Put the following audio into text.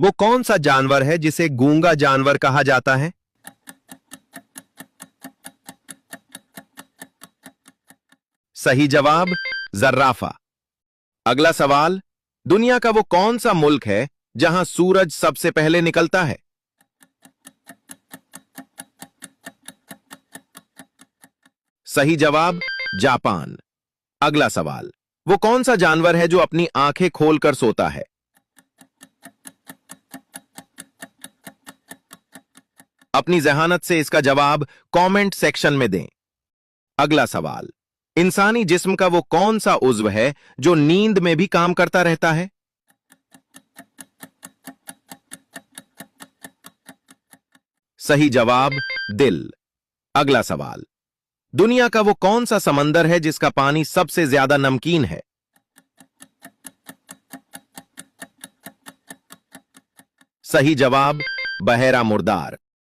वो कौन सा जानवर है जिसे गूंगा जानवर कहा जाता है? सही जवाब जर्राफा। अगला सवाल, दुनिया का वो कौन सा मुल्क है जहां सूरज सबसे पहले निकलता है? सही जवाब जापान। अगला सवाल, वो कौन सा जानवर है जो अपनी आंखें खोलकर सोता है? अपनी जहानत से इसका जवाब कमेंट सेक्शन में दें। अगला सवाल, इंसानी जिस्म का वो कौन सा उज्व है जो नींद में भी काम करता रहता है? सही जवाब दिल। अगला सवाल, दुनिया का वो कौन सा समंदर है जिसका पानी सबसे ज्यादा नमकीन है? सही जवाब बहेरा मुर्दार।